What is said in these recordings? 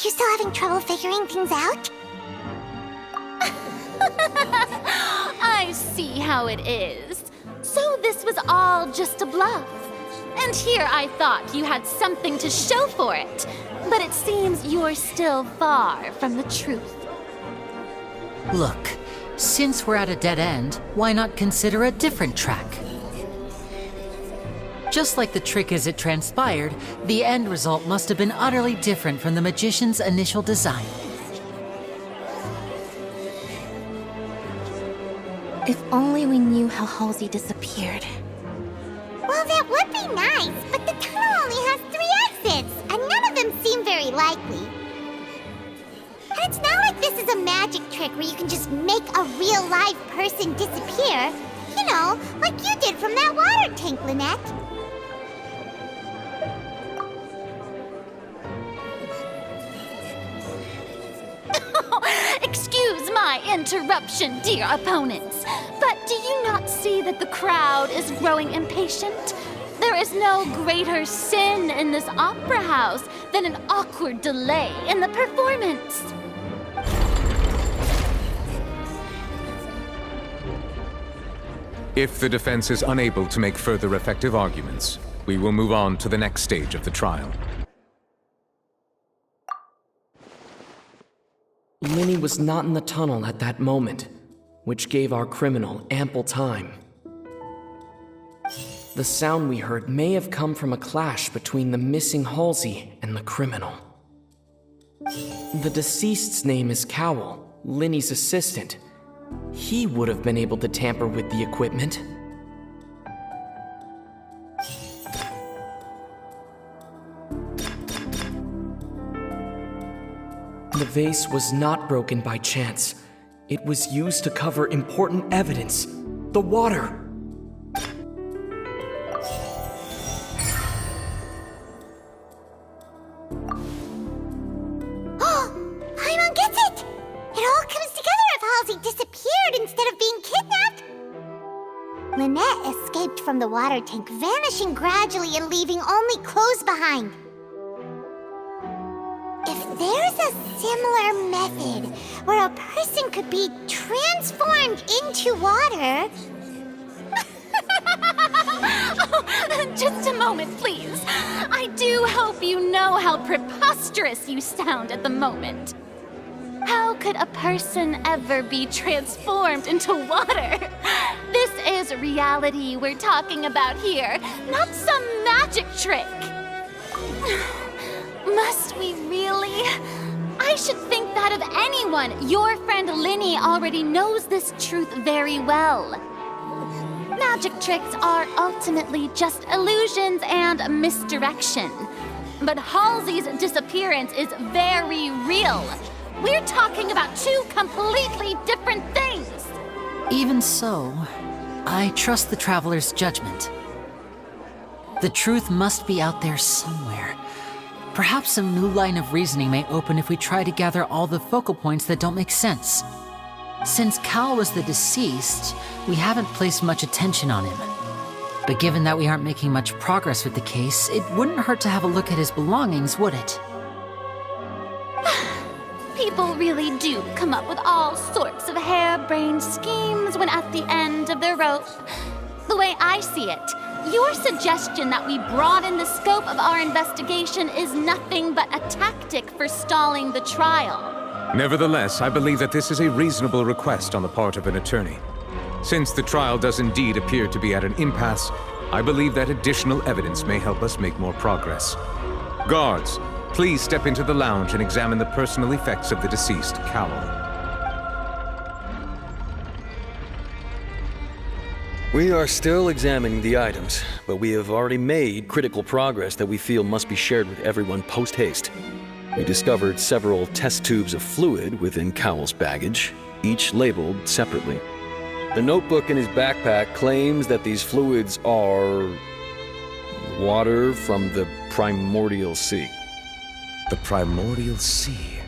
you still having trouble figuring things out? I see how it is. So this was all just a bluff. And here I thought you had something to show for it. But it seems you're still far from the truth. Look, since we're at a dead end, why not consider a different track? Just like the trick as it transpired, the end result must have been utterly different from the magician's initial design. If only we knew how Halsey disappeared. Well, that would be nice, but the tunnel only has 3 exits, and none of them seem very likely. And it's not like this is a magic trick where you can just make a real live person disappear. You know, like you did from that water tank, Lynette. Excuse my interruption, dear opponents, but do you not see that the crowd is growing impatient? There is no greater sin in this opera house than an awkward delay in the performance. If the defense is unable to make further effective arguments, we will move on to the next stage of the trial. Lyney was not in the tunnel at that moment, which gave our criminal ample time. The sound we heard may have come from a clash between the missing Halsey and the criminal. The deceased's name is Cowell, Lyney's assistant. He would have been able to tamper with the equipment. The vase was not broken by chance. It was used to cover important evidence. The water! Oh, Paimon gets it! It all comes together if Halsey disappeared instead of being kidnapped. Lynette escaped from the water tank, vanishing gradually and leaving only clothes behind. If there's a similar method where a person could be transformed into water... Oh, just a moment, please. I do hope you know how preposterous you sound at the moment. How could a person ever be transformed into water? This is reality we're talking about here, not some magic trick. Must we really? I should think that of anyone. Your friend Lyney already knows this truth very well. Magic tricks are ultimately just illusions and misdirection. But Halsey's disappearance is very real. We're talking about 2 completely different things. Even so, I trust the Traveler's judgment. The truth must be out there somewhere. Perhaps some new line of reasoning may open if we try to gather all the focal points that don't make sense. Since Cal was the deceased, we haven't placed much attention on him. But given that we aren't making much progress with the case, it wouldn't hurt to have a look at his belongings, would it? People really do come up with all sorts of harebrained schemes when at the end of their rope. The way I see it, your suggestion that we broaden the scope of our investigation is nothing but a tactic for stalling the trial. Nevertheless, I believe that this is a reasonable request on the part of an attorney. Since the trial does indeed appear to be at an impasse, I believe that additional evidence may help us make more progress. Guards, please step into the lounge and examine the personal effects of the deceased, Cowell. We are still examining the items, but we have already made critical progress that we feel must be shared with everyone post-haste. We discovered several test tubes of fluid within Cowell's baggage, each labeled separately. The notebook in his backpack claims that these fluids are water from the primordial sea. The primordial sea.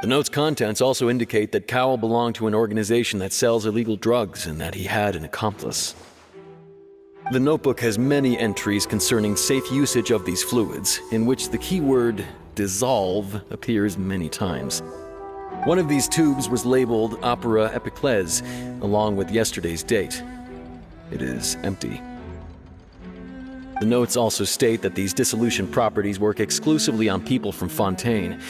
The note's contents also indicate that Cowell belonged to an organization that sells illegal drugs and that he had an accomplice. The notebook has many entries concerning safe usage of these fluids, in which the keyword dissolve appears many times. One of these tubes was labeled Opera Epiclese, along with yesterday's date. It is empty. The notes also state that these dissolution properties work exclusively on people from Fontaine.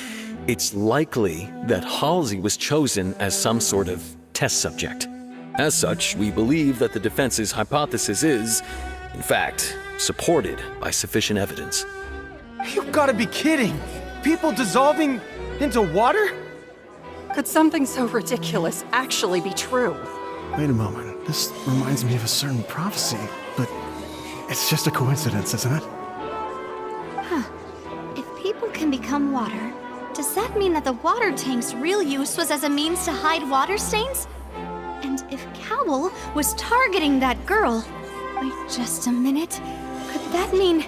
It's likely that Halsey was chosen as some sort of test subject. As such, we believe that the defense's hypothesis is, in fact, supported by sufficient evidence. You've got to be kidding! People dissolving into water? Could something so ridiculous actually be true? Wait a moment. This reminds me of a certain prophecy, but it's just a coincidence, isn't it? If people can become water, does that mean that the water tank's real use was as a means to hide water stains? And if Cowl was targeting that girl... Wait just a minute. Could that mean...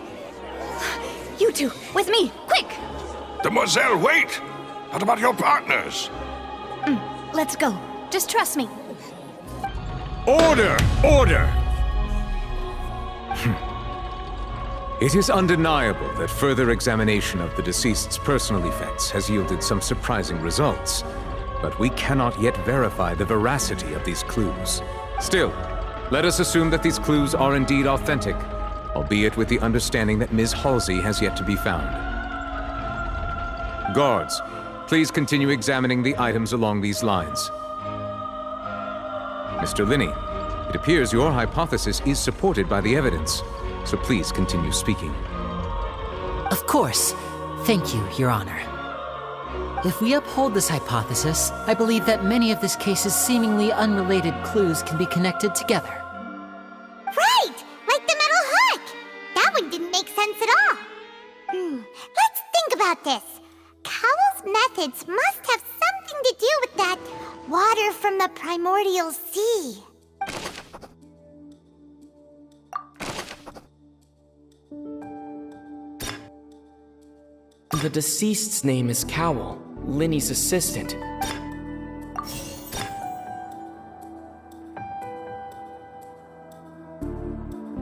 You two, with me, quick! Demoiselle, wait! What about your partners? Let's go. Just trust me. Order! Order! It is undeniable that further examination of the deceased's personal effects has yielded some surprising results, but we cannot yet verify the veracity of these clues. Still, let us assume that these clues are indeed authentic, albeit with the understanding that Ms. Halsey has yet to be found. Guards, please continue examining the items along these lines. Mr. Linney, it appears your hypothesis is supported by the evidence, so please continue speaking. Of course. Thank you, Your Honor. If we uphold this hypothesis, I believe that many of this case's seemingly unrelated clues can be connected together. Right! Like the metal hook! That one didn't make sense at all. Let's think about this. Cowell's methods must have something to do with that water from the primordial sea. The deceased's name is Cowl, Linny's assistant.